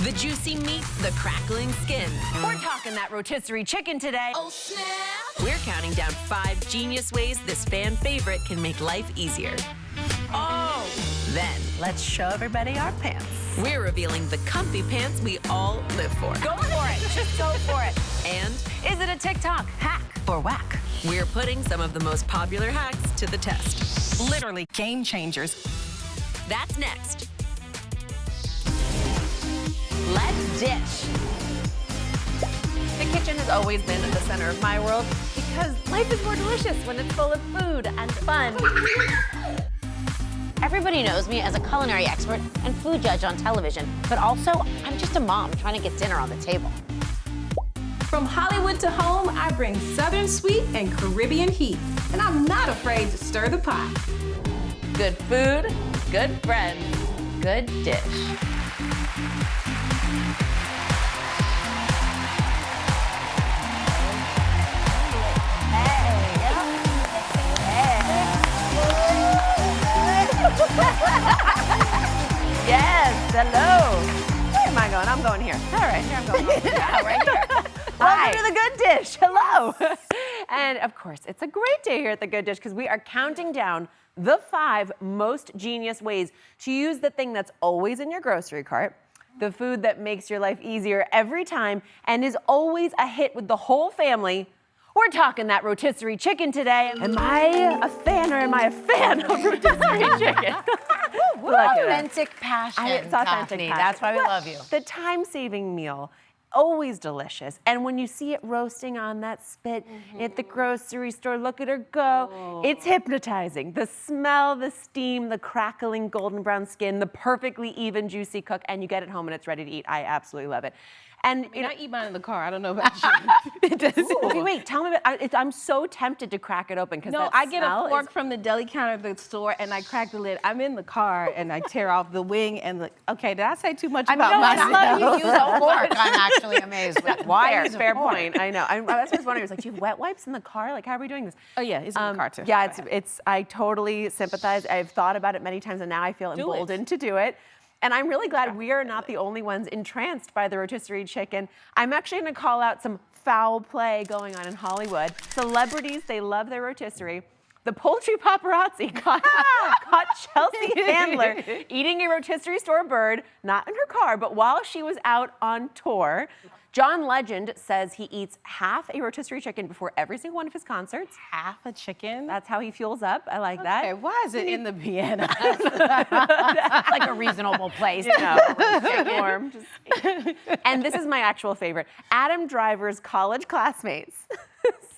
The juicy meat, the crackling skin. We're talking that rotisserie chicken today. Oh, snap. We're counting down 5 genius ways this fan favorite can make life easier. Oh. Then, Let's show everybody our pants. we're revealing the comfy pants we all live for. Go for it. Just go for it. And Is it a TikTok hack or whack? we're putting some of the most popular hacks to the test. Literally game changers. That's next. Let's dish. The kitchen has always been at the center of my world because life is more delicious when it's full of food and fun. Everybody knows me as a culinary expert and food judge on television, but also I'm just a mom trying to get dinner on the table. From Hollywood to home, I bring Southern sweet and Caribbean heat, and I'm not afraid to stir the pot. Good food, good friends, good dish. Yes, hello. Where am I going? I'm going here. All right, here I'm going. Yeah, right here. Welcome to The Good Dish. Hello. And of course, it's a great day here at The Good Dish because we are counting down the 5 most genius ways to use the thing that's always in your grocery cart, the food that makes your life easier every time and is always a hit with the whole family. We're talking that rotisserie chicken today. Am I a fan or am I a fan of rotisserie chicken? Look at it. Authentic passion, It's authentic Daphne. passion. That's why we But love you. The time-saving meal, always delicious. And when you see it roasting on that spit at the grocery store, look at her go. It's hypnotizing. The smell, the steam, the crackling golden brown skin, the perfectly even juicy cook, and you get it home and it's ready to eat. I absolutely love it. And you know, I eat mine in the car. I don't know about you. it does. Okay, wait, tell me about I'm so tempted to crack it open because No, I get a fork from the deli counter at the store and I crack the lid. I'm in the car and I tear off the wing and the, okay, did I say too much about myself? I love you use a fork. I'm actually amazed with why use a fair fork? point. I know. I was just wondering. I was like, do you have wet wipes in the car? Like, how are we doing this? Oh yeah, it's in the car too. Yeah, it's. I totally sympathize. I've thought about it many times, and now I feel emboldened to do it. And I'm really glad we are not the only ones entranced by the rotisserie chicken. I'm actually going to call out some foul play going on in Hollywood. Celebrities, they love their rotisserie. The poultry paparazzi caught Chelsea Handler eating a rotisserie store bird, not in her car, but while she was out on tour. John Legend says he eats half a rotisserie chicken before every single one of his concerts. Half a chicken? That's how he fuels up. I like that. Okay, why is it in the piano? That's like a reasonable place. Warm. And this is my actual favorite. Adam Driver's college classmates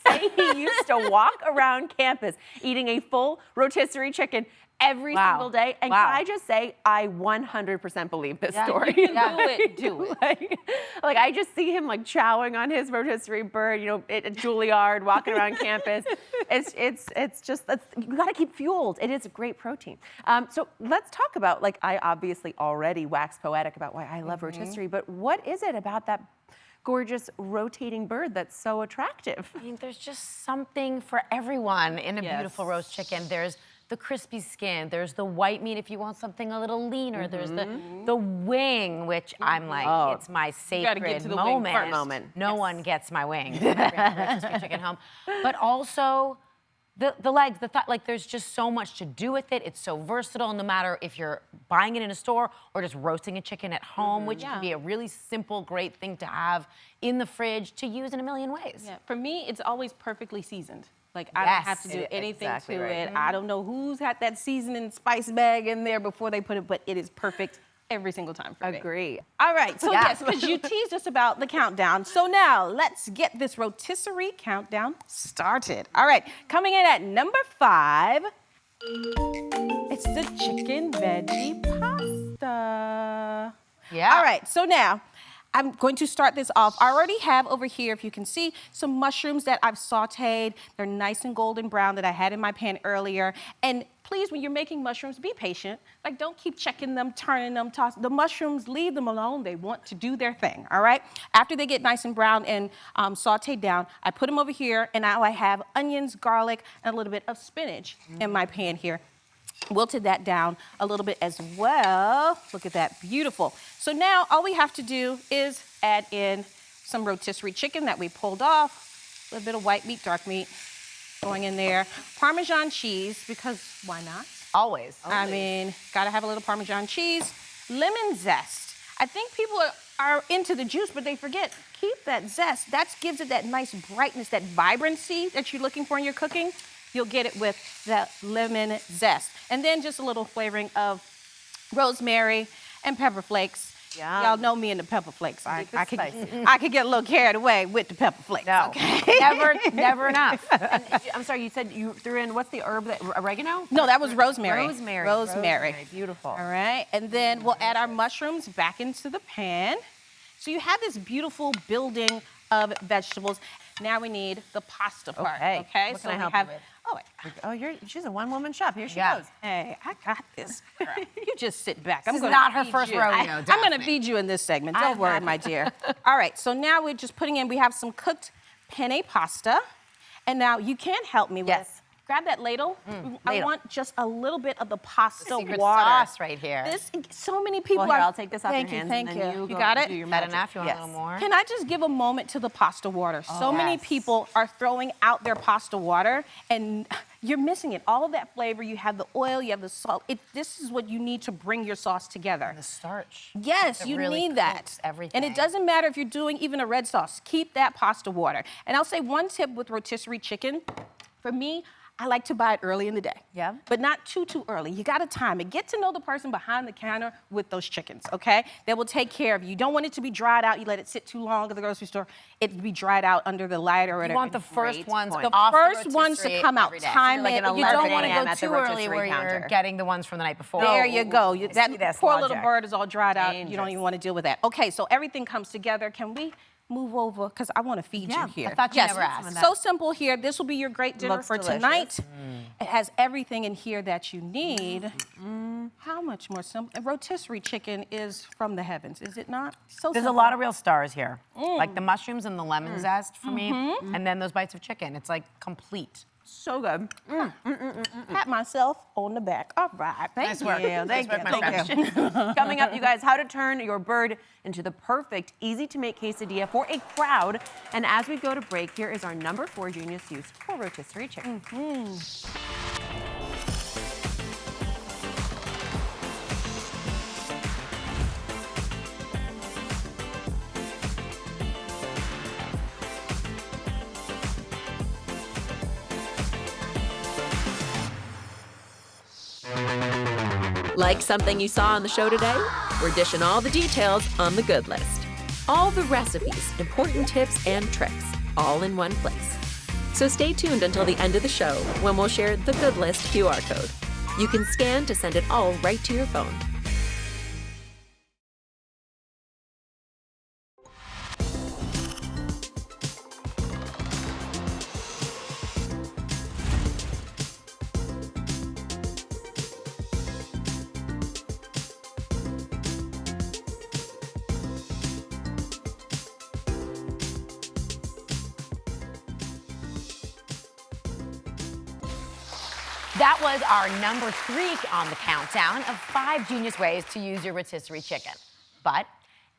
say he used to walk around campus eating a full rotisserie chicken every single day. And can I just say, I 100% believe this story. You can do it. Like I just see him like chowing on his rotisserie bird, you know, at Juilliard, walking around campus. It's just, you gotta keep fueled. It is a great protein. So let's talk about, like, I obviously already wax poetic about why I love rotisserie, but what is it about that gorgeous rotating bird that's so attractive? I mean, there's just something for everyone in a beautiful roast chicken. There's the crispy skin, there's the white meat if you want something a little leaner, there's the wing, which I'm like, it's my sacred get to the moment. No one gets my wing. I bring the rotisserie chicken home. But also, the legs, the thigh, like there's just so much to do with it. It's so versatile, no matter if you're buying it in a store or just roasting a chicken at home, which can be a really simple, great thing to have in the fridge to use in a million ways. Yeah, for me, it's always perfectly seasoned. Like, I don't have to do anything to it. I don't know who's had that seasoning spice bag in there before they put it, but it is perfect every single time for me. Agree. All right, so yes, because you teased us about the countdown. So now, let's get this rotisserie countdown started. All right, coming in at number 5, it's the chicken veggie pasta. Yeah. All right, so now, I'm going to start this off. I already have over here, if you can see, some mushrooms that I've sauteed. They're nice and golden brown that I had in my pan earlier. And please, when you're making mushrooms, be patient. Like, don't keep checking them, turning them, tossing. The mushrooms, leave them alone. They want to do their thing, all right? After they get nice and brown and sauteed down, I put them over here, and now I have onions, garlic, and a little bit of spinach in my pan here. wilted that down a little bit as well. Look at that, beautiful. So now all we have to do is add in some rotisserie chicken that we pulled off, a little bit of white meat, dark meat going in there, Parmesan cheese, because why not? Always. I mean, gotta have a little Parmesan cheese, lemon zest. I think people are into the juice, but they forget, keep that zest. That gives it that nice brightness, that vibrancy that you're looking for in your cooking. You'll get it with that lemon zest. And then just a little flavoring of rosemary and pepper flakes. Yum. Y'all know me and the pepper flakes. I it could spicy. I could get a little carried away with the pepper flakes. No, Okay. never enough. And I'm sorry, you said you threw in, what's the herb, oregano? No, that was rosemary. Rosemary. Beautiful. All right, and then we'll add our mushrooms back into the pan. So you have this beautiful building of vegetables. Now we need the pasta part. Okay. What so can I we help have. you with? Oh, She's a one-woman shop. Here she Yeah. goes. hey, I got this. You just sit back. This is gonna not her feed first you. rodeo, I'm going to Daphne. feed you in this segment. Don't worry, my dear. All right. So now we're just putting in. We have some cooked penne pasta, and now you can help me with. Yes. Grab that ladle. I ladle. want just a little bit of the pasta Secret water. sauce right here. So many people Well, here, are. I'll take this off thank your you, hands, thank and you. then you go got it? do your Is that magic. enough? You want Yes. a little more? Can I just give a moment to the pasta water? So many yes. people are throwing out their pasta water, and you're missing it. All of that flavor, you have the oil, you have the salt. This is what you need to bring your sauce together. The starch. Yes, It you really need that. cooks everything. And it doesn't matter if you're doing even a red sauce. Keep that pasta water. And I'll say one tip with rotisserie chicken. For me, I like to buy it early in the day. Yeah. But not too early. You gotta time it. Get to know the person behind the counter with those chickens, okay? They will take care of you. You don't want it to be dried out. You let it sit too long at the grocery store. It be dried out under the light or whatever. You want the first Great ones point. off The first ones to rotisserie come out. every day. Time Like it. an You 11 don't want to a.m. go at the too early rotisserie where you're counter. getting the ones from the night before. There you go. you That see this poor little logic. bird is all dried out. You don't Dangerous. even want to deal with that. Okay, so everything comes together. Can we move over? Because I want to feed Yeah, you here. I thought you never asked. So simple here. This will be your great dinner Looks for delicious. tonight. It has everything in here that you need. How much more simple? A rotisserie chicken is from the heavens, is it not? So There's a simple. lot of real stars here. Like the mushrooms and the lemon zest for me, and then those bites of chicken. It's like complete. So good. Pat myself on the back. All right. Nice work. Thank Nice you. work, my Thank friend. you. Coming up, you guys, how to turn your bird into the perfect, easy-to-make quesadilla for a crowd. And as we go to break, here is our number 4 genius use for rotisserie chicken. Like something you saw on the show today? We're dishing all the details on the good list. All the recipes, important tips, and tricks, all in one place. So stay tuned until the end of the show when we'll share the good list QR code. You can scan to send it all right to your phone. That was our number 3 on the countdown of 5 genius ways to use your rotisserie chicken. But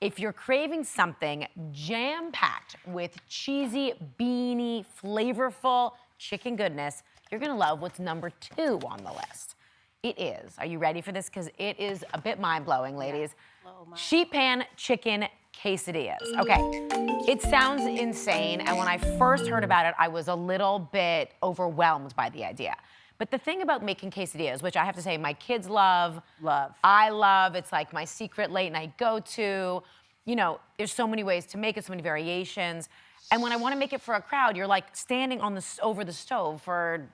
if you're craving something jam-packed with cheesy, beany, flavorful chicken goodness, you're gonna love what's number 2 on the list. It is, are you ready for this? Because it is a bit mind-blowing, ladies. Sheet pan chicken quesadillas. Okay, it sounds insane, and when I first heard about it, I was a little bit overwhelmed by the idea. But the thing about making quesadillas, which I have to say my kids love, I love, it's like my secret late night go-to. You know, there's so many ways to make it, so many variations. And when I want to make it for a crowd, you're like standing on over the stove for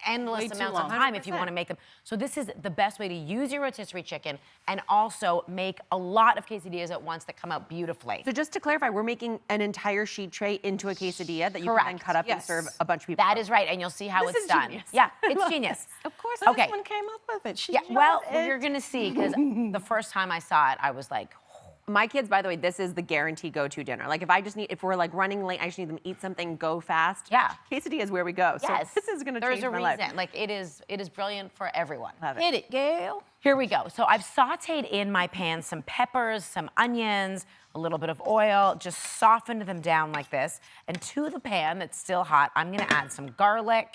endless Way too amounts of long. time if you want to make them. So this is the best way to use your rotisserie chicken and also make a lot of quesadillas at once that come out beautifully. So just to clarify, we're making an entire sheet tray into a quesadilla that you can then Correct. cut up and Yes. serve a bunch of people. That is right, and you'll see how This it's is done. genius. Yeah, it's genius. Of course, Okay. this one came up with it. She Yeah, showed well, it. you're gonna see, because the first time I saw it, I was like, My kids, by the way, this is the guarantee go-to dinner. Like if we're like running late, I just need them to eat something, go fast. Yeah. Quesadilla is where we go. Yes. So this is gonna change my life. There's a reason. Like it is brilliant for everyone. Love it. Hit it, Gail. Here we go. So I've sauteed in my pan some peppers, some onions, a little bit of oil, just softened them down like this. And to the pan that's still hot, I'm gonna add some garlic,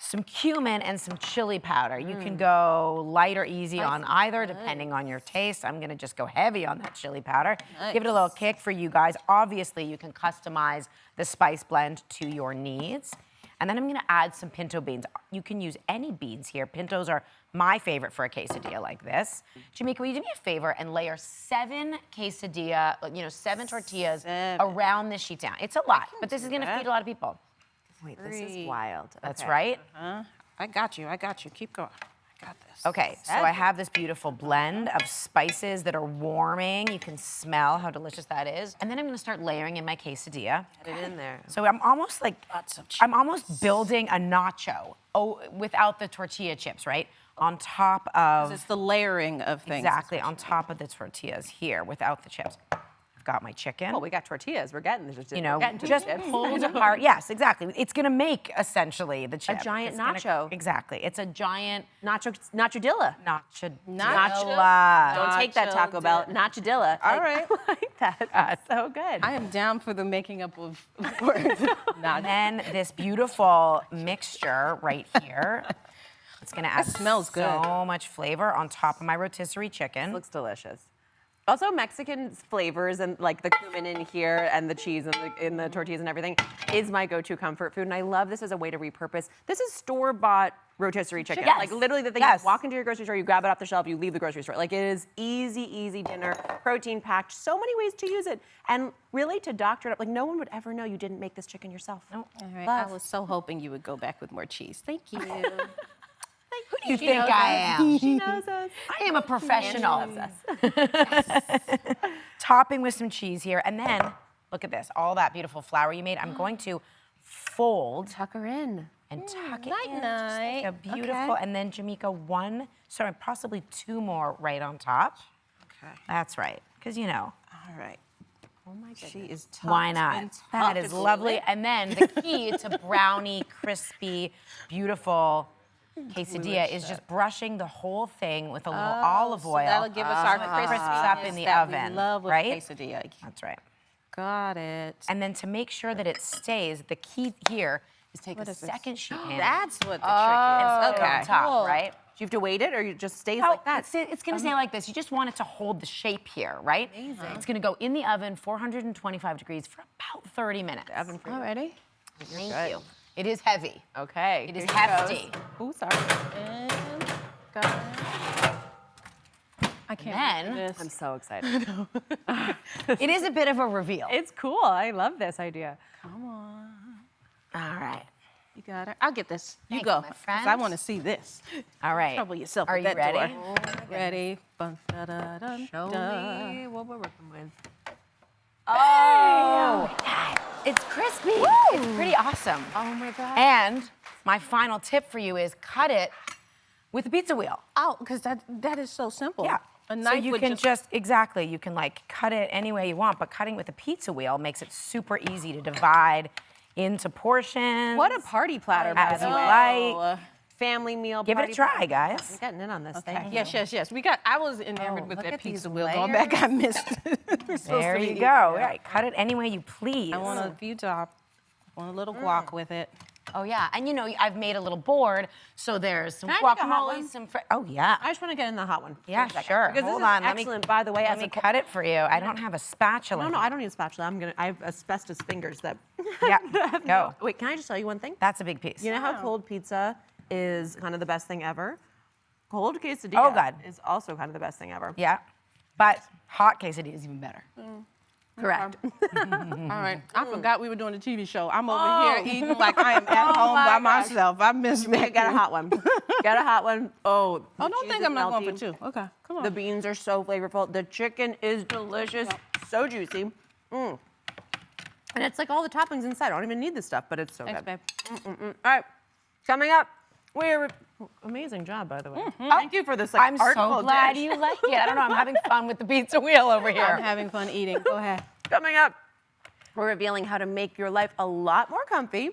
some cumin, and some chili powder. You can go light or easy on either, depending on your taste. I'm gonna just go heavy on that chili powder. Give it a little kick for you guys. Obviously, you can customize the spice blend to your needs. And then I'm gonna add some pinto beans. You can use any beans here. Pintos are my favorite for a quesadilla like this. Jamika, will you do me a favor and layer 7 tortillas around this sheet down? It's a lot, but this is gonna feed a lot of people. Wait, this is wild. That's Okay. right. I got you. Keep going. I got this. Okay, so I have this beautiful blend of spices that are warming. You can smell how delicious that is. And then I'm gonna start layering in my quesadilla. Get it in there. So I'm almost like, Lots of I'm almost building a nacho without the tortilla chips, right? On top of, It's the layering of things. exactly, on top of the tortillas here without the chips. I've got my chicken. Well, we got tortillas. We're getting this. You know, we're getting to just the chips. pulled apart. Yes, exactly. It's gonna make essentially the chip. giant It's gonna- nacho. Exactly. It's a giant Nachodilla. nachodilla. Don't take that Taco Bell. Nachodilla. All right. I like that. That's so good. I am down for the making up of words. And then this beautiful mixture right here. It's gonna add smells good. so much flavor on top of my rotisserie chicken. Looks delicious. Also, Mexican flavors and like the cumin in here and the cheese in the tortillas and everything is my go-to comfort food. And I love this as a way to repurpose. This is store-bought rotisserie chicken. Yes. Like literally the thing, Yes. you walk into your grocery store, you grab it off the shelf, you leave the grocery store. Like it is easy dinner, protein packed, so many ways to use it. And really to doctor it up, like no one would ever know you didn't make this chicken yourself. Nope. All right. I was so hoping you would go back with more cheese. Thank you. Who do you think I am? She knows us. I am a professional. Topping with some cheese here, and then look at this, all that beautiful flour you made. I'm going to fold Tuck her in. and tuck it night, in. night. Just like a beautiful, and then Jamika, possibly 2 more right on top. Okay. That's right, because you know. All right. Oh my goodness. She is tough. Why It's not? been That tough is to lovely. live. And then the key to brownie, crispy, beautiful quesadilla is just brushing the whole thing with a little olive oil. So that'll give us our so it crisps crispiness up in the that we oven, love with right? quesadilla. That's right. Got it. And then to make sure that it stays, the key here is take a is this? second sheet pan. That's what the and trick is. put it on top, right? Do you have to wait it or it just stays Oh, like that? it's gonna stay like this. You just want it to hold the shape here, right? Amazing. It's gonna go in the oven, 425 degrees for about 30 minutes. Oven for you. Alrighty. Thank you. It is heavy. Okay. It is here she hefty. goes. Ooh, sorry. And got it. I can't Then- do this. I'm so excited. It is a bit of a reveal. It's cool. I love this idea. All right. You got it. I'll get this. You Thank go. you, my 'cause friend. I want to see this. All right. Trouble yourself Are with you that ready? door. Ready. Bun, da, da, dun, Show da. me what we're working with. Oh, it's crispy. It's pretty awesome. Oh my God. And my final tip for you is cut it with a pizza wheel. Oh, because that is so simple. Yeah. A So knife you would can exactly, you can like cut it any way you want, but cutting with a pizza wheel makes it super easy to divide into portions. What a party platter, by As the you way. like. Family meal. Give it a party try, platter. guys. I'm getting in on this. Thank you. Yes. I was enamored with look that at these pizza wheel going back. I missed. There you go. All right, cut it any way you please. I want a few top. I want a little guac with it. Oh yeah, and you know I've made a little board, so there's some Can I take a hot guacamole, one? some. Oh yeah. I just want to get in the hot one. Yeah, for a second. sure. Because Hold this on, is excellent, by the way. Let as me a cut it for you. I don't have a spatula. No, I don't need a spatula. I have asbestos fingers that. Yeah, go. Wait, can I just tell you one thing? That's a big piece. You know how cold pizza is kind of the best thing ever? Cold quesadilla Oh, God. is also kind of the best thing ever. Yeah, but hot quesadilla is even better. Correct. All right. I forgot we were doing a TV show. I'm over here eating like I am at home by myself. I miss me. Got a hot one. Got a hot one. Oh, Oh, don't think I'm not going for two. Okay, come on. The beans are so flavorful. The chicken is delicious, so juicy. And it's like all the toppings inside. I don't even need this stuff, but it's so Thanks, good. babe. All right, coming up, Amazing job, by the way. Thank you for this I'm artful so glad dish. you like it. I don't know, I'm having fun with the pizza wheel over here. I'm having fun eating. Go ahead. Coming up, we're revealing how to make your life a lot more comfy.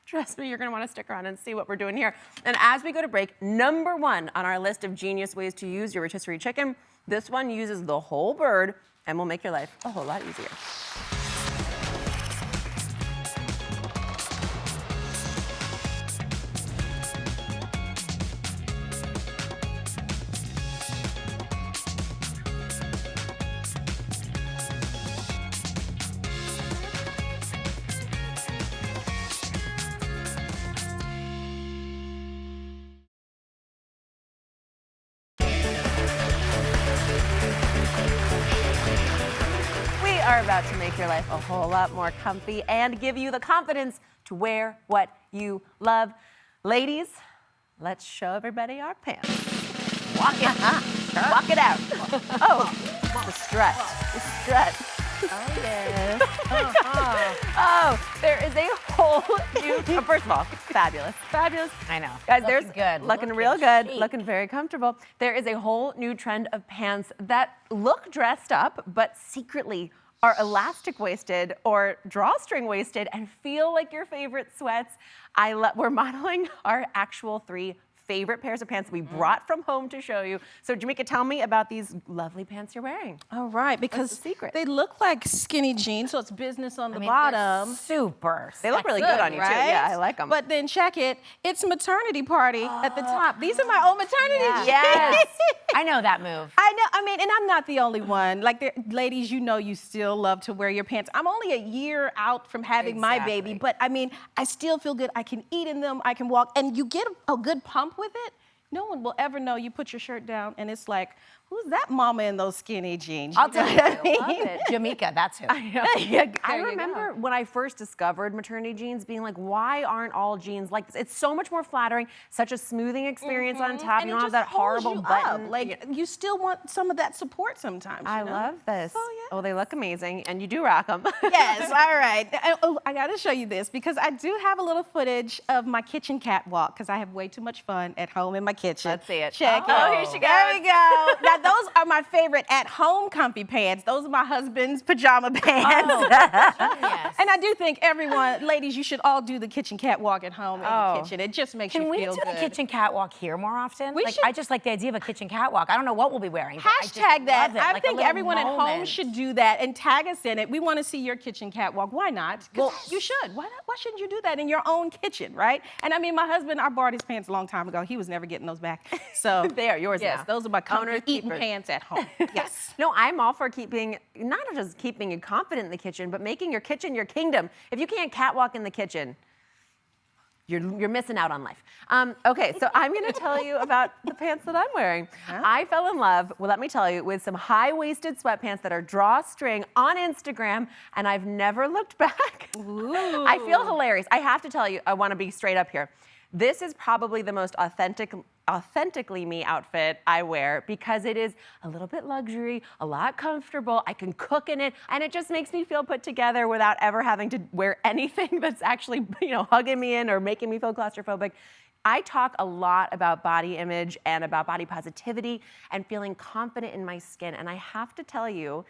Trust me, you're gonna wanna stick around and see what we're doing here. And as we go to break, number 1 on our list of genius ways to use your rotisserie chicken, this one uses the whole bird and will make your life a whole lot easier. Are about to make your life a whole lot more comfy and give you the confidence to wear what you love. Ladies, let's show everybody our pants. Walk it, walk it out. Oh, the strut, the strut. Oh, yes. Oh, there is a whole new, first of all, fabulous, fabulous. I know. Guys, Looking there's good. looking real good, looking very comfortable. There is a whole new trend of pants that look dressed up, but secretly are elastic waisted or drawstring waisted and feel like your favorite sweats. We're modeling our actual 3 favorite pairs of pants we brought from home to show you. So Jamika, tell me about these lovely pants you're wearing. All right, because the secret? they look like skinny jeans, so it's business on the I mean, bottom. they're super. They look really good on you too. Yeah, I like them. But then check it, it's maternity party at the top. These are my old maternity jeans. Yes. I know that move. I know, I mean, and I'm not the only one. Like, ladies, you know you still love to wear your pants. I'm only a year out from having my baby, but I mean, I still feel good. I can eat in them, I can walk, and you get a good pump with it. No one will ever know you put your shirt down and it's like, who's that mama in those skinny jeans? I'll tell you, I love it. Jamika, that's who. I remember when I first discovered maternity jeans being like, why aren't all jeans like this? It's so much more flattering, such a smoothing experience on top. And You it don't have just that holds horrible you button. up. Like, you still want some of that support sometimes. I you know? love this. Oh, yeah. Oh, they look amazing, and you do rock them. Yes, all right. Oh, I gotta show you this because I do have a little footage of my kitchen catwalk because I have way too much fun at home in my kitchen. Let's see it. Check it. Oh, here she There goes. we go. Now, those are my favorite at-home comfy pants. Those are my husband's pajama pants. Yes. And I do think everyone, ladies, you should all do the kitchen catwalk at home in the kitchen. It just makes Can you we feel do good. the kitchen catwalk here more often? We like, should- I just like the idea of a kitchen catwalk. I don't know what we'll be wearing. but I just Hashtag that. love it, I like a think little everyone at home moment. should do that and tag us in it. We want to see your kitchen catwalk. Why not? 'Cause Well, you should. Why not? Why shouldn't you do that in your own kitchen, right? And I mean, my husband, I borrowed his pants a long time ago. He was never getting those back. So They are yours yes, now. those are my comfy Owner's eating keeper. pants at home. Yes. No, I'm all for keeping, not just keeping you confident in the kitchen, but making your kitchen your kingdom. If you can't catwalk in the kitchen, you're missing out on life. Okay, so I'm gonna tell you about the pants that I'm wearing. I fell in love, well, let me tell you, with some high-waisted sweatpants that are drawstring on Instagram, and I've never looked back. Ooh. I feel hilarious. I have to tell you, I wanna be straight up here. This is probably the most authentically me outfit I wear because it is a little bit luxury, a lot comfortable. I can cook in it, and it just makes me feel put together without ever having to wear anything that's actually, hugging me in or making me feel claustrophobic. I talk a lot about body image and about body positivity and feeling confident in my skin, and I have to tell you,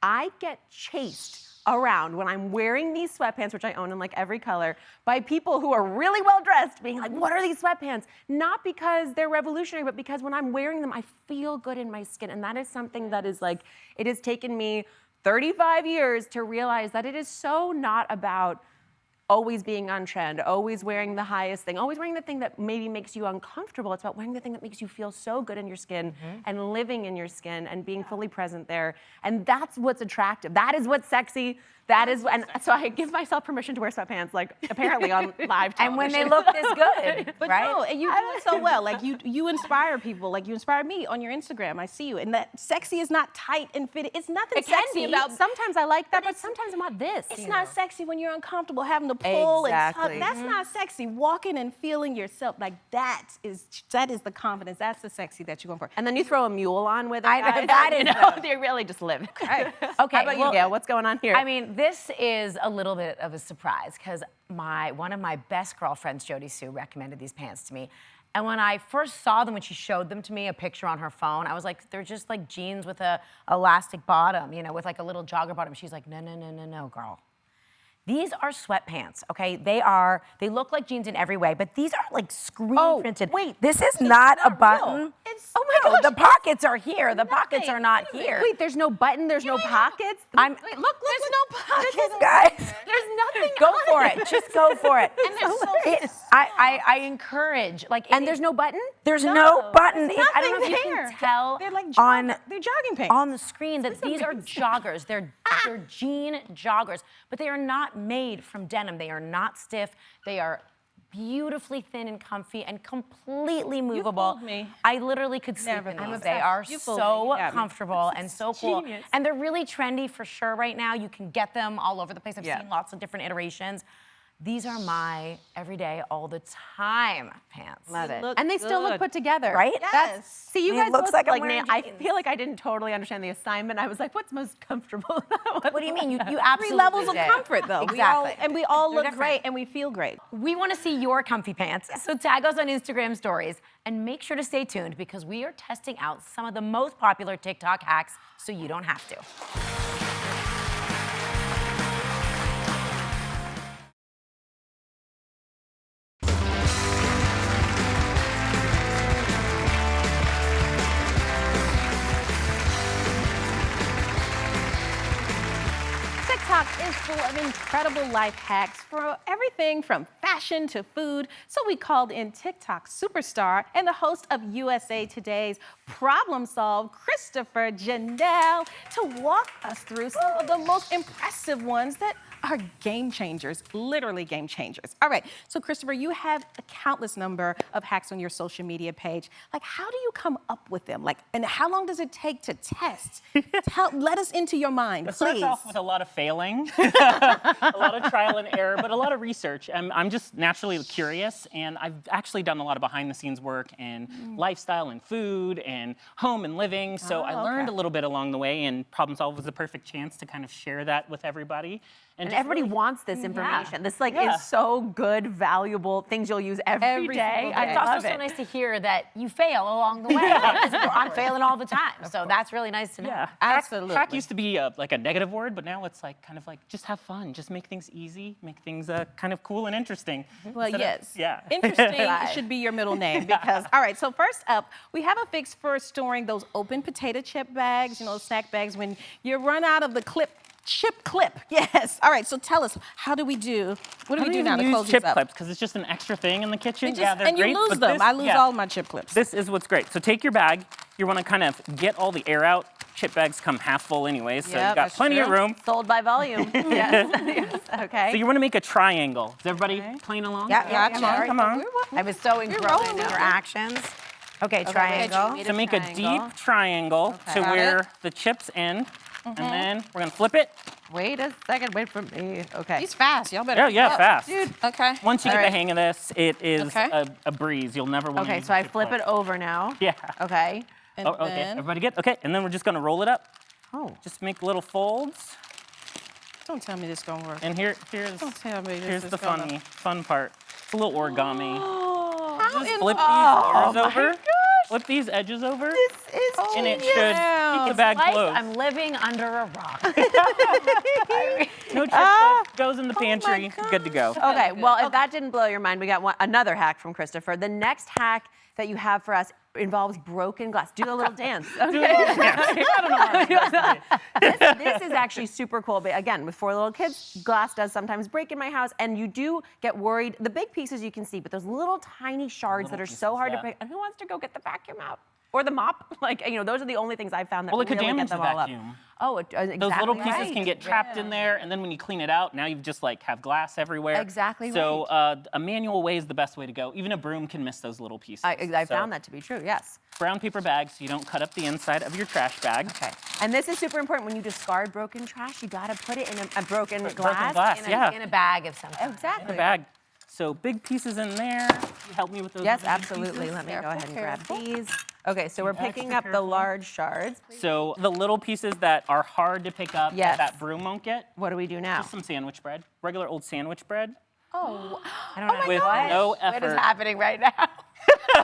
I get chased around when I'm wearing these sweatpants, which I own in like every color, by people who are really well dressed, being like, what are these sweatpants? Not because they're revolutionary, but because when I'm wearing them, I feel good in my skin. And that is something that is like, it has taken me 35 years to realize that it is so not about always being on trend, always wearing the highest thing, always wearing the thing that maybe makes you uncomfortable. It's about wearing the thing that makes you feel so good in your skin and living in your skin and being fully present there. And that's what's attractive. That is what's sexy. That is, and so I give myself permission to wear sweatpants, like apparently on live television. And when they look this good, But right? no, and you do it so well. Like you inspire people. Like you inspire me on your Instagram. I see you, and that sexy is not tight and fitted. It's nothing It can sexy be. about. Sometimes I like that, but sometimes I want this. It's not sexy when you're uncomfortable having to pull Exactly. and tuck. That's not sexy. Walking and feeling yourself, like that is the confidence. That's the sexy that you're going for. And then you throw a mule on with it. I know, guys, that you is know, the- they really just live. Okay, How about you, well, Gail? What's going on here? I mean, this is a little bit of a surprise because one of my best girlfriends, Jody Sue, recommended these pants to me. And when I first saw them, when she showed them to me, a picture on her phone, I was like, they're just like jeans with a elastic bottom, you know, with like a little jogger bottom. She's like, no, girl. These are sweatpants, okay? They look like jeans in every way, but these are like screen printed. Wait, this is not a button. real. Oh my gosh, the pockets are here. The pockets are not here. Wait, there's no button, there's no pockets? Wait, look, there's no pockets. Guys, There's nothing go on for it. Just go for it. And they're so I encourage, like, And there's no button? there's no button. I don't know if you there. can tell They're like they're jogging pants. on the screen that these are joggers. They're jean joggers, but they are not made from denim. They are not stiff. They are beautifully thin and comfy and completely movable. fooled me. I literally could sleep Never in thought. these. They are You fooled me. so You got me. comfortable and so cool. Genius. And they're really trendy for sure right now. You can get them all over the place. I've Yeah. seen lots of different iterations. These are my everyday, all the time pants. Love it. look And they still look good. put together. Right? Yes. See, you It guys looks both like I'm like wearing I jeans. feel like I didn't totally understand the assignment. I was like, what's most comfortable? What do you mean? You absolutely Three levels of did. comfort, though. Exactly. We all They're look different. great and we feel great. We want to see your comfy pants, so tag us on Instagram stories and make sure to stay tuned because we are testing out some of the most popular TikTok hacks so you don't have to. TikTok is full of incredible life hacks for everything from fashion to food. So we called in TikTok superstar and the host of USA Today's Problem Solve, Christopher Janelle, to walk us through some of the most impressive ones that are game changers, literally game changers. All right, so Christopher, you have a countless number of hacks on your social media page. Like, how do you come up with them? Like, and how long does it take to test? Let us into your mind, It starts please. off with a lot of failing, a lot of trial and error, but a lot of research. I'm just naturally curious, and I've actually done a lot of behind-the-scenes work in lifestyle and food and home and living. So I learned a little bit along the way, and Problem Solve was the perfect chance to kind of share that with everybody. And just everybody really- wants this information. This Yeah. is so good, valuable things you'll use every Every day. single I day. It's also love so it. nice to hear that you fail along the way. I'm failing all the time, so that's really nice to know. Yeah, Absolutely. Hack used to be like a negative word, but now it's like kind of like just have fun, just make things easy, make things kind of cool and interesting. Well, Instead of- yes. yeah. Interesting should be your middle name because, all right, so first up, we have a fix for storing those open potato chip bags, you know, snack bags when you run out of the chip clip. Yes. All right, so tell us, what do we do now to close chip these up? clips because it's just an extra thing in the kitchen. They Yeah, just- they're and great. you lose but them. this- I lose yeah. all my chip clips. This is what's great. So take your bag. You want to kind of get all the air out. Chip bags come half full anyways, so Yep, you've got that's plenty of true. room. Sold by volume. Yes. Yes. Okay. So you want to make a triangle. Is everybody playing along? Yeah, Come on, come on. I was so engrossed in your actions. Okay, triangle. So make a deep triangle to Got where it. the chips end, and then we're gonna flip it. Wait a second. Wait for me. Okay. He's fast. Y'all better. Yeah, fast. Dude. Okay. Once you get the hang of this, it is Okay. a breeze. You'll never want to. Okay, so I flip it over now. Yeah. Okay. And Oh, okay. then, Everybody good? Okay, and then we're just gonna roll it up. Oh. Just make little folds. don't tell me this gonna work. And here's Don't tell me this here's is the gonna- fun part. It's a little origami. How Just in flip the- these ears over. Flip these edges over. This is and it genius. should keep the bag Like closed. I'm living under a rock. No chip clip, goes in the pantry. Good to go. Okay, well, if that didn't blow your mind, we got another hack from Christopher. The next hack that you have for us involves broken glass. Do the little dance. Okay. This is actually super cool. But again, with 4 little kids, glass does sometimes break in my house, and you do get worried. The big pieces you can see, but those little tiny shards that are so pieces, hard to yeah. pick. And who wants to go get the vacuum out? Or the mop? Like, you know, those are the only things I've found that Well, it could really damage get the them all up. vacuum. Oh, exactly Those little pieces right. can get trapped in there, and then when you clean it out, now you've just like have glass everywhere. Exactly So a manual way is the best way to go. Even a broom can miss those little pieces. I So found that to be true, yes. Brown paper bag so you don't cut up the inside of your trash bag. Okay. And this is super important. When you discard broken trash, you gotta put it in a broken glass. glass, yeah. In a bag of something. Exactly. In a bag. So big pieces in there. You help me with those. Yes, little absolutely. pieces? Let me go Careful, ahead and grab careful. these. Okay, so we're extra picking up the careful. large shards. So the little pieces that are hard to pick up Yes. that broom won't get, What do we do now? just some sandwich bread, regular old sandwich bread. Oh, I don't know With what. no What is effort. happening right now?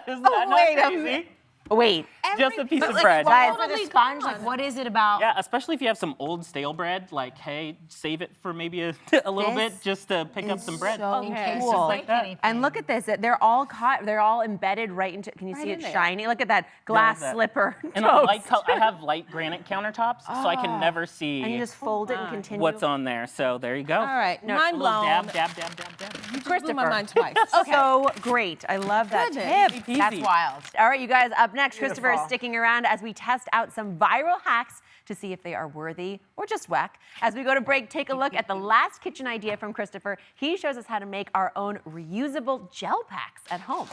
Isn't that not Wait a crazy? minute. Wait. Just a piece of like, bread. why- Guys, for the Totally sponge, gone. like, what is it about? Yeah, especially if you have some old stale bread, like, hey, save it for maybe a little This bit just to pick up some bread. so In case cool. you like that. anything. And look at this. They're all caught. They're all embedded right into. Can you see Right it in there. shiny? Look at that glass that. slipper. And toast. I have light granite countertops, so I can never see And you just fold it and continue. what's on there. So there you go. All right, No, mind A little blown. dab, dab, dab, dab, dab. You just blew my mind twice. So great. I love that Goodness. tip. That's Easy. wild. All right, you guys, up next, Christopher is Beautiful. sticking around as we test out some viral hacks to see if they are worthy or just whack. As we go to break, take a look at the last kitchen idea from Christopher. He shows us how to make our own reusable gel packs at home.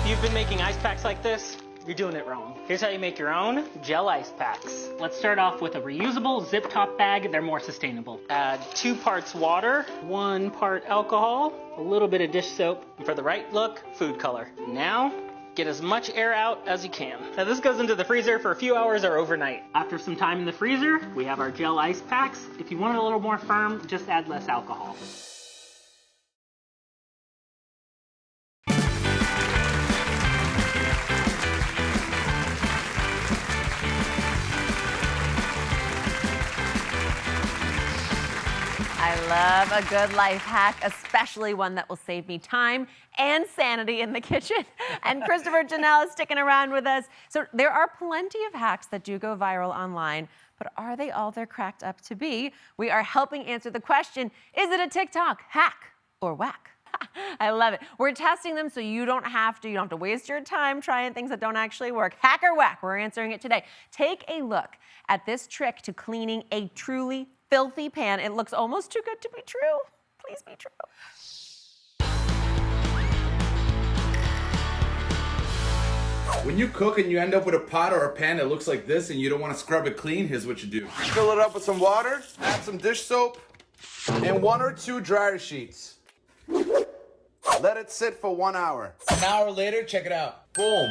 You've been making ice packs like this? You're doing it wrong. Here's how you make your own gel ice packs. Let's start off with a reusable zip top bag. They're more sustainable. Add 2 parts water, 1 part alcohol, a little bit of dish soap, and for the right look, food color. Now, get as much air out as you can. Now this goes into the freezer for a few hours or overnight. After some time in the freezer, we have our gel ice packs. If you want it a little more firm, just add less alcohol. I love a good life hack, especially one that will save me time and sanity in the kitchen. And Christopher Janelle is sticking around with us. So there are plenty of hacks that do go viral online, but are they all they're cracked up to be? We are helping answer the question, is it a TikTok hack or whack? I love it. We're testing them so you don't have to waste your time trying things that don't actually work. Hack or whack, we're answering it today. Take a look at this trick to cleaning a truly filthy pan. It looks almost too good to be true. Please be true. When you cook and you end up with a pot or a pan that looks like this and you don't want to scrub it clean, here's what you do. Fill it up with some water, add some dish soap, and 1 or 2 dryer sheets. Let it sit for 1 hour. An hour later, check it out. Boom.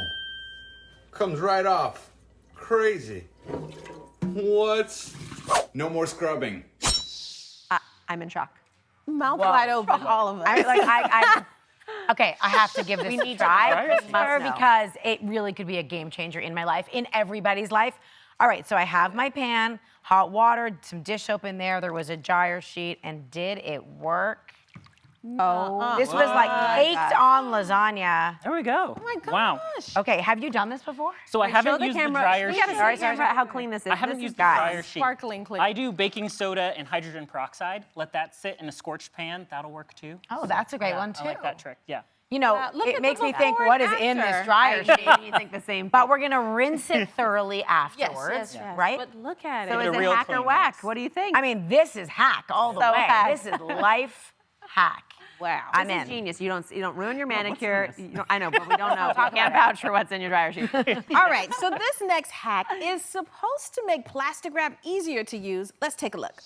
Comes right off. Crazy. What? No more scrubbing. I'm in shock. Mouth wide open, all of us. Okay, I have to give this a need to try, know. Christopher, Must know. because it really could be a game changer in my life, in everybody's life. All right, so I have my pan, hot water, some dish soap in there. There was a dryer sheet, and did it work? Oh, This was like caked on lasagna. There we go. Oh my Wow. gosh. Okay, have you done this before? So I show haven't the used camera. the dryer We gotta sheet. show the camera how clean this is. I haven't This used is the dryer sheet. Sparkling clean. I do baking soda and hydrogen peroxide. Let that sit in a scorched pan. That'll work too. Oh, that's a great Yeah, one too. I like that trick. Yeah. You know, look it at makes the me think, before what and is in this after. dryer sheet? You think the same. But we're gonna rinse it thoroughly afterwards, yes, yes. right? But look at So it. is a it real hack or clean whack? mess. What do you think? I mean, this is hack all the So way. hack. This is life hack. Wow. I'm This is in. genius. You don't ruin your what's in manicure. this? You don't- I know, but we don't know. We can't vouch for what's in your dryer sheet. All right, so this next hack is supposed to make plastic wrap easier to use. Let's take a look.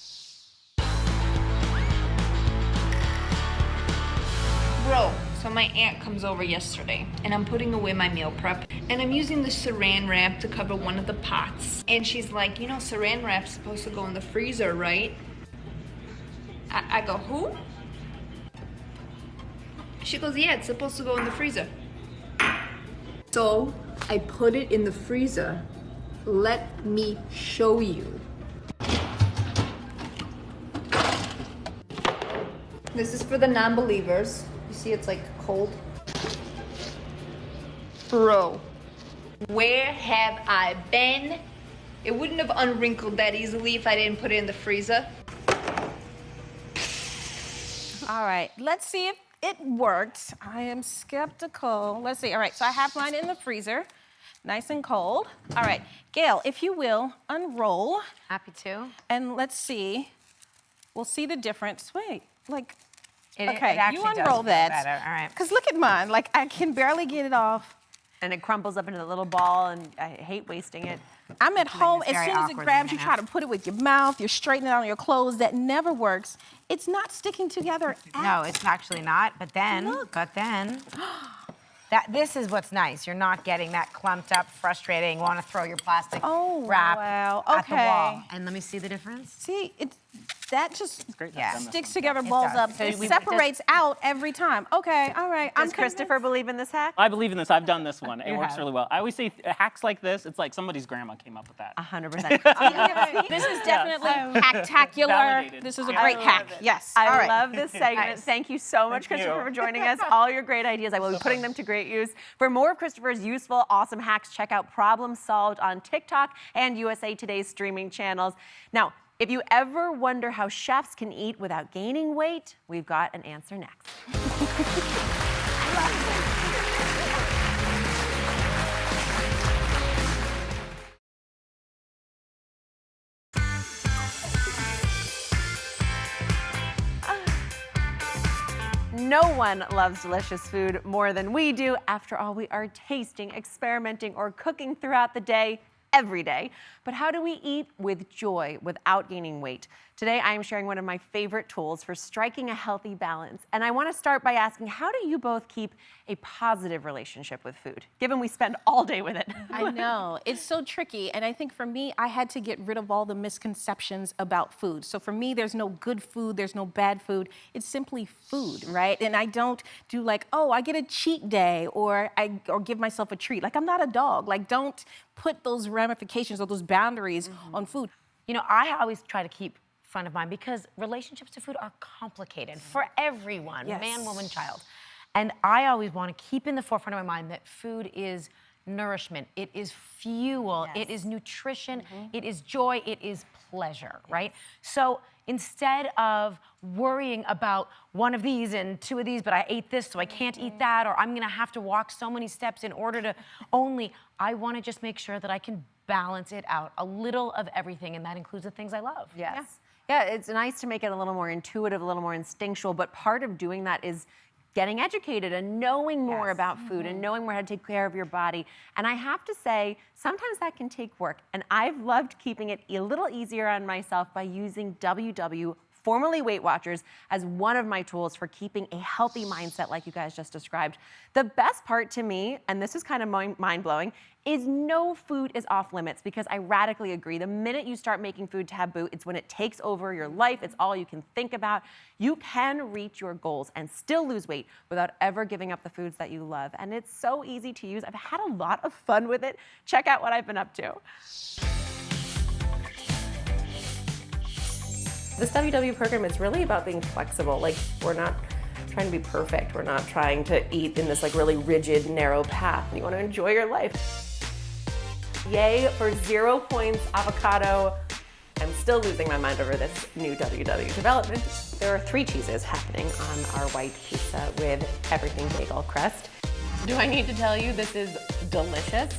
Bro, so my aunt comes over yesterday and I'm putting away my meal prep and I'm using the saran wrap to cover one of the pots. And she's like, you know, saran wrap's supposed to go in the freezer, right? I go, who? She goes, yeah, it's supposed to go in the freezer. So I put it in the freezer. Let me show you. This is for the non-believers. You see it's like cold. Bro, where have I been? It wouldn't have unwrinkled that easily if I didn't put it in the freezer. All right, let's see if it worked. I am skeptical. Let's see. All right, so I have mine in the freezer, nice and cold. All right, Gail, if you will, unroll, Happy to. and let's see. We'll see the difference. Wait, like, It okay, actually you does unroll feel that. better. All right. Because look at mine. Like, I can barely get it off. And it crumples up into a little ball, and I hate wasting it. I'm at home. this As very soon as it awkward grabs, in you my try mouth. to put it with your mouth. You're straightening it on your clothes. That never works. It's not sticking together. No, it's actually not. But then, this is what's nice. You're not getting that clumped up, frustrating, want to throw your plastic Oh, wrap wow. at the wall. Okay. And let me see the difference. See, that just great. Yeah. sticks together, balls up. does. It We- separates out every time. Okay, all right. Does Christopher believe in this hack? I believe in this. I've done this one. It works have. really well. I always say hacks like this, it's like somebody's grandma came up with that. 100%. This is definitely hacktacular. Validated. This is a I great love hack. it. Yes. I all right. love this segment. Nice. Thank you so much, Thank Christopher, you. for joining us. All your great ideas. I will be putting them to great use. For more of Christopher's useful, awesome hacks, check out Problem Solved on TikTok and USA Today's streaming channels. Now, if you ever wonder how chefs can eat without gaining weight, we've got an answer next. No one loves delicious food more than we do. After all, we are tasting, experimenting, or cooking throughout the day, every day. But how do we eat with joy without gaining weight? Today, I am sharing one of my favorite tools for striking a healthy balance. And I want to start by asking, how do you both keep a positive relationship with food, given we spend all day with it? I know. It's so tricky. And I think for me, I had to get rid of all the misconceptions about food. So for me, there's no good food, there's no bad food. It's simply food, right? And I don't do like, oh, I get a cheat day or give myself a treat. Like, I'm not a dog. Like, don't put those ramifications or those boundaries on food. You know, I always try to keep front of mind because relationships to food are complicated for everyone, Yes. man, woman, child. And I always want to keep in the forefront of my mind that food is nourishment, it is fuel, it is nutrition, it is joy, it is pleasure, right? So instead of worrying about one of these and two of these, but I ate this, so I can't eat that, or I'm gonna have to walk so many steps in order to I wanna just make sure that I can balance it out, a little of everything, and that includes the things I love. Yes. Yeah, it's nice to make it a little more intuitive, a little more instinctual, but part of doing that is getting educated and knowing more about food and knowing more how to take care of your body. And I have to say, sometimes that can take work. And I've loved keeping it a little easier on myself by using WW, formerly Weight Watchers, as one of my tools for keeping a healthy mindset like you guys just described. The best part to me, and this is kind of mind-blowing, is no food is off limits, because I radically agree. The minute you start making food taboo, it's when it takes over your life. It's all you can think about. You can reach your goals and still lose weight without ever giving up the foods that you love. And it's so easy to use. I've had a lot of fun with it. Check out what I've been up to. This WW program is really about being flexible. Like, we're not trying to be perfect. We're not trying to eat in this like really rigid, narrow path. You want to enjoy your life. Yay for 0 points avocado. I'm still losing my mind over this new WW development. There are 3 cheeses happening on our white pizza with everything bagel crust. Do I need to tell you this is delicious?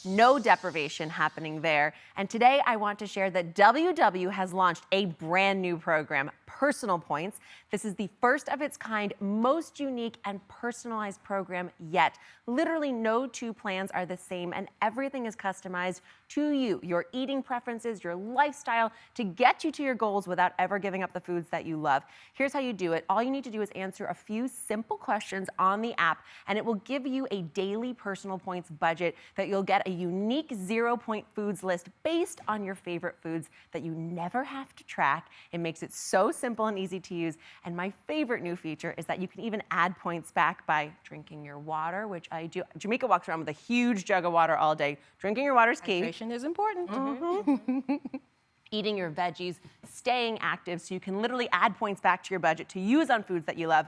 No deprivation happening there. And today I want to share that WW has launched a brand new program, Personal Points. This is the first of its kind, most unique and personalized program yet. Literally no 2 plans are the same, and everything is customized to you, your eating preferences, your lifestyle, to get you to your goals without ever giving up the foods that you love. Here's how you do it. All you need to do is answer a few simple questions on the app, and it will give you a daily Personal Points budget that you'll get a unique 0-point foods list based on your favorite foods that you never have to track. It makes it so simple and easy to use. And my favorite new feature is that you can even add points back by drinking your water, which I do. Jamika walks around with a huge jug of water all day. Drinking your water is key. Hydration is important. Eating your veggies, staying active, so you can literally add points back to your budget to use on foods that you love.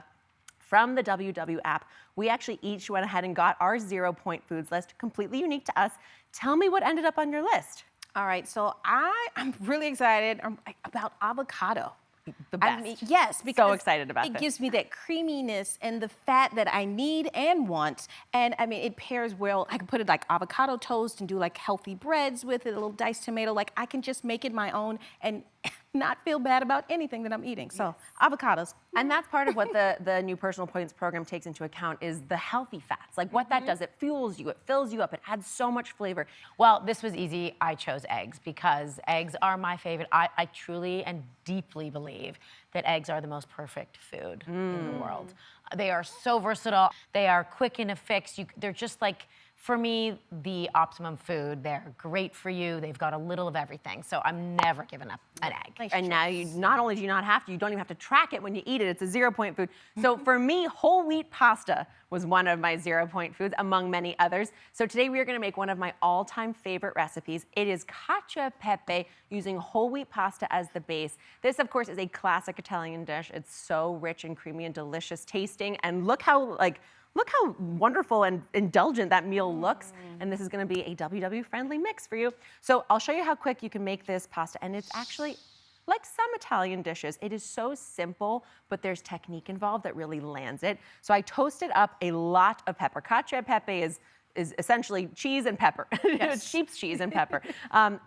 From the WW app, we actually each went ahead and got our 0-point foods list, completely unique to us. Tell me what ended up on your list. All right, so I'm really excited about avocado. The best. I mean, yes, because so excited about it this. gives me that creaminess and the fat that I need and want. And I mean, it pairs well. I can put it like avocado toast and do like healthy breads with it, a little diced tomato. Like, I can just make it my own and not feel bad about anything that I'm eating. So avocados. And that's part of what the new Personal Points program takes into account is the healthy fats. Like what that does, it fuels you, it fills you up, it adds so much flavor. Well, this was easy. I chose eggs because eggs are my favorite. I truly and deeply believe that eggs are the most perfect food in the world. They are so versatile. They are quick in a fix. They're just like for me, the optimum food. They're great for you. They've got a little of everything. So I'm never giving up an egg. And now you not only do you not have to, you don't even have to track it when you eat it. It's a 0-point food. So for me, whole wheat pasta was one of my 0-point foods among many others. So today we are gonna make one of my all-time favorite recipes. It is cacio e pepe using whole wheat pasta as the base. This, of course, is a classic Italian dish. It's so rich and creamy and delicious tasting. And look how wonderful and indulgent that meal looks. And this is gonna be a WW-friendly mix for you. So I'll show you how quick you can make this pasta. And it's actually, like some Italian dishes, it is so simple, but there's technique involved that really lands it. So I toasted up a lot of pepper. Cacio e pepe is essentially cheese and pepper, sheep's cheese and pepper.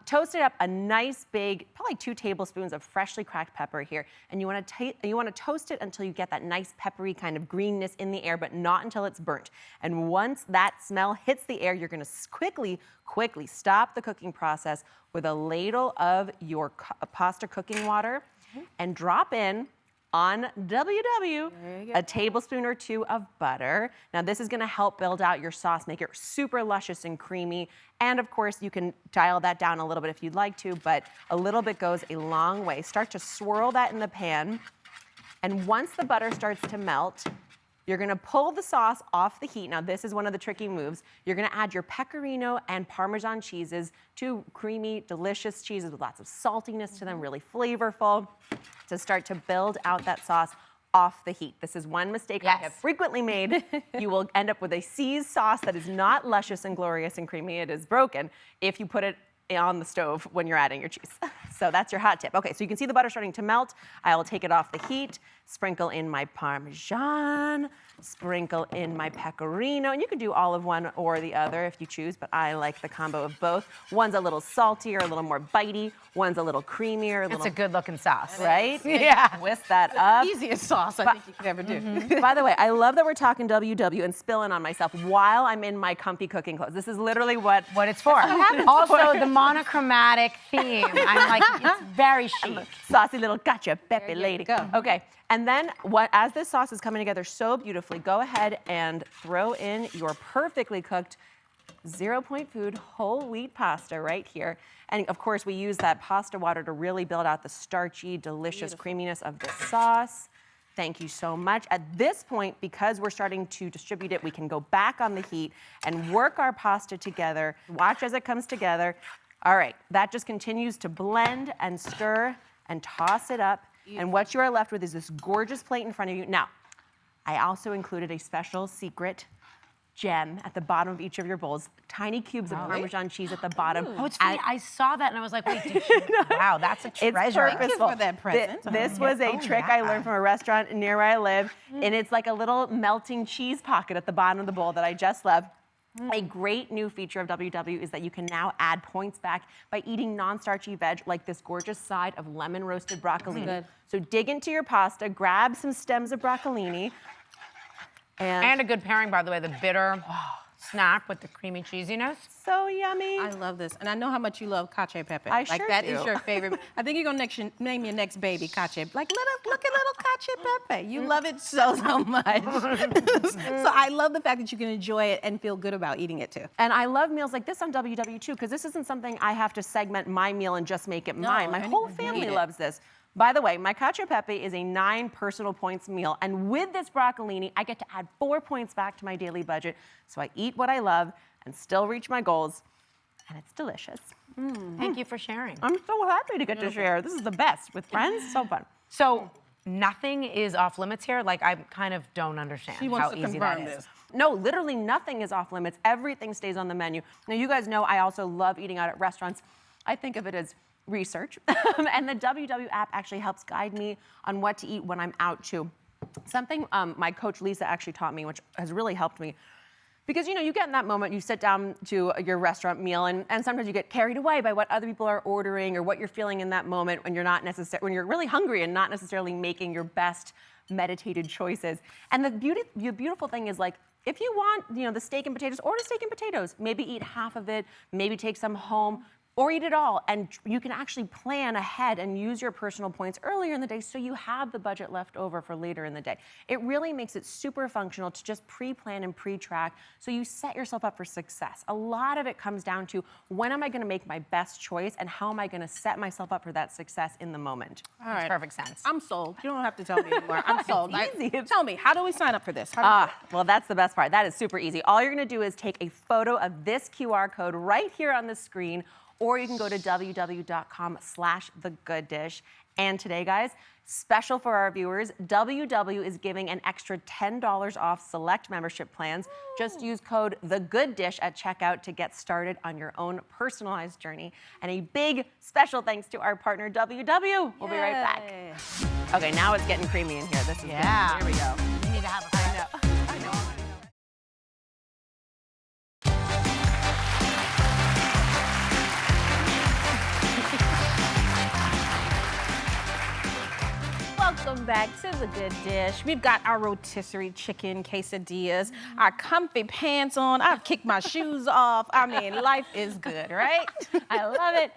Toasted up a nice big, probably 2 tablespoons of freshly cracked pepper here. And you wanna toast it until you get that nice peppery kind of greenness in the air, but not until it's burnt. And once that smell hits the air, you're gonna quickly stop the cooking process with a ladle of your pasta cooking water and drop in on WW, a tablespoon or 2 of butter. Now this is gonna help build out your sauce, make it super luscious and creamy. And of course, you can dial that down a little bit if you'd like to, but a little bit goes a long way. Start to swirl that in the pan. And once the butter starts to melt, you're gonna pull the sauce off the heat. Now this is one of the tricky moves. You're gonna add your pecorino and Parmesan cheeses, 2 creamy, delicious cheeses with lots of saltiness to them, really flavorful, to start to build out that sauce off the heat. This is one mistake I have frequently made. You will end up with a seized sauce that is not luscious and glorious and creamy. It is broken if you put it on the stove when you're adding your cheese. So that's your hot tip. Okay, so you can see the butter starting to melt. I will take it off the heat, sprinkle in my Parmesan, sprinkle in my pecorino, and you can do all of one or the other if you choose, but I like the combo of both. One's a little saltier, a little more bitey. One's a little creamier. It's a good looking sauce. Right? Yeah. Whisk that up. Easiest sauce I think you could ever do. By the way, I love that we're talking WW and spilling on myself while I'm in my comfy cooking clothes. This is literally what it's for. Also, the monochromatic theme. I'm like, it's very chic. Saucy little cacio e pepe lady. Go. Okay, and then as this sauce is coming together so beautifully, go ahead and throw in your perfectly cooked 0-point food whole wheat pasta right here. And of course, we use that pasta water to really build out the starchy, delicious creaminess of the sauce. Thank you so much. At this point, because we're starting to distribute it, we can go back on the heat and work our pasta together. Watch as it comes together. All right, that just continues to blend and stir and toss it up. And what you are left with is this gorgeous plate in front of you. Now, I also included a special secret gem at the bottom of each of your bowls. Tiny cubes of Parmesan cheese at the bottom. Oh, it's funny. I saw that and I was like, wait, did you? Wow, that's a treasure. It's purposeful. For that present. This was a trick I learned from a restaurant near where I live. And it's like a little melting cheese pocket at the bottom of the bowl that I just love. A great new feature of WW is that you can now add points back by eating non-starchy veg like this gorgeous side of lemon roasted broccolini. So dig into your pasta, grab some stems of broccolini. And a good pairing, by the way, the bitter snap with the creamy cheesiness. So yummy. I love this. And I know how much you love cacio e pepe. I like sure that do. is your favorite. I think you're gonna name your next baby cacio. Like look at little cacio e pepe. You love it so much. So I love the fact that you can enjoy it and feel good about eating it too. And I love meals like this on WW too, because this isn't something I have to segment my meal and just make it mine. My whole family loves this. By the way, my cacio e pepe is a 9 personal points meal, and with this broccolini, I get to add 4 points back to my daily budget, so I eat what I love and still reach my goals, and it's delicious. Thank you for sharing. I'm so happy to get to share. This is the best with friends. So fun. So nothing is off limits here? Like, I kind of don't understand how easy that is. No, literally nothing is off limits. Everything stays on the menu. Now, you guys know I also love eating out at restaurants. I think of it as research. And the WW app actually helps guide me on what to eat when I'm out too. Something my coach Lisa actually taught me, which has really helped me. Because you get in that moment, you sit down to your restaurant meal and sometimes you get carried away by what other people are ordering or what you're feeling in that moment when when you're really hungry and not necessarily making your best meditated choices. And the beautiful thing is, like, if you want, the steak and potatoes, order steak and potatoes. Maybe eat half of it, maybe take some home. or eat it all. And you can actually plan ahead and use your personal points earlier in the day so you have the budget left over for later in the day. It really makes it super functional to just pre-plan and pre-track so you set yourself up for success. A lot of it comes down to when am I gonna make my best choice and how am I gonna set myself up for that success in the moment. All right. Perfect sense. I'm sold. You don't have to tell me anymore. I'm sold. It's easy. Tell me, how do we sign up for this? How do Well, that's the best part. That is super easy. All you're gonna do is take a photo of this QR code right here on the screen, or you can go to www.com/thegooddish. And today, guys, special for our viewers, WW is giving an extra $10 off select membership plans. Just use code TheGoodDish at checkout to get started on your own personalized journey. And a big special thanks to our partner, WW. We'll be right back. Okay, now it's getting creamy in here. This is good. Yeah. Here we go. We need to have a I know. Welcome back to The Good Dish. We've got our rotisserie chicken quesadillas, our comfy pants on. I've kicked my shoes off. I mean, life is good, right? I love it.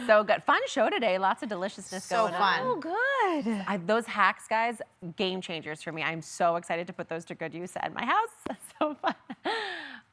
So good. Fun show today. Lots of deliciousness So going fun. on. Oh, good. Those hacks, guys, game changers for me. I'm so excited to put those to good use at my house. That's so fun.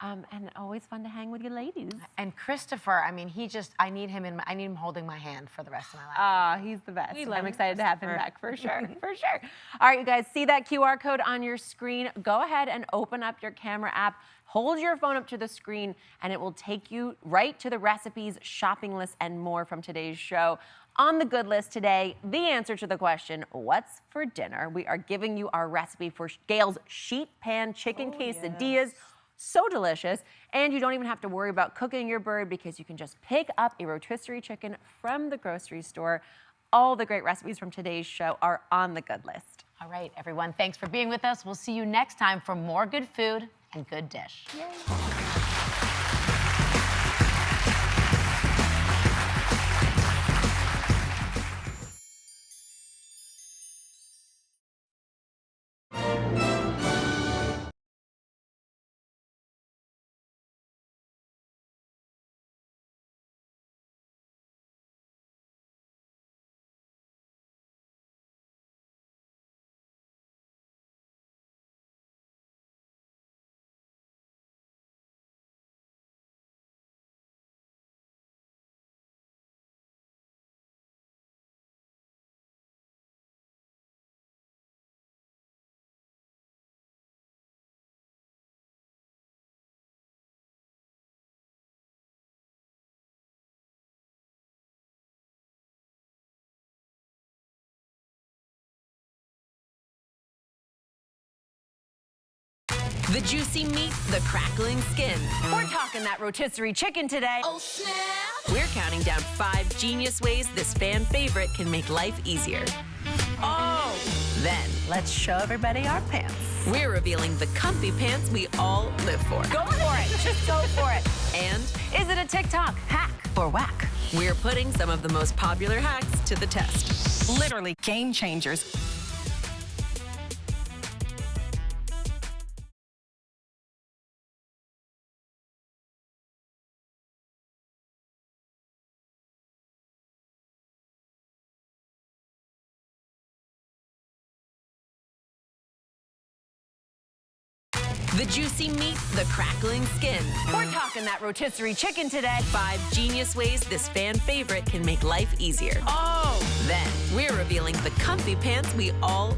And always fun to hang with you ladies. And Christopher, I mean, I need him holding my hand for the rest of my life. He's the best. We love I'm excited to have him Christopher. back for sure, for sure. All right, you guys, see that QR code on your screen? Go ahead and open up your camera app. Hold your phone up to the screen, and it will take you right to the recipes, shopping list, and more from today's show. On the good list today, the answer to the question, what's for dinner? We are giving you our recipe for Gail's sheet pan chicken quesadillas. So delicious, and you don't even have to worry about cooking your bird because you can just pick up a rotisserie chicken from the grocery store. All the great recipes from today's show are on the good list. All right, everyone, thanks for being with us. We'll see you next time for more good food and good dish. The juicy meat, the crackling skin. We're talking that rotisserie chicken today. Oh, snap. We're counting down 5 genius ways this fan favorite can make life easier. Oh! Then, Let's show everybody our pants. we're revealing the comfy pants we all live for. Go for it. Just go for it. And Is it a TikTok hack or whack? we're putting some of the most popular hacks to the test. Literally game changers. The juicy meat, the crackling skin. We're talking that rotisserie chicken today. 5 genius ways this fan favorite can make life easier. Oh! Then, we're revealing the comfy pants we all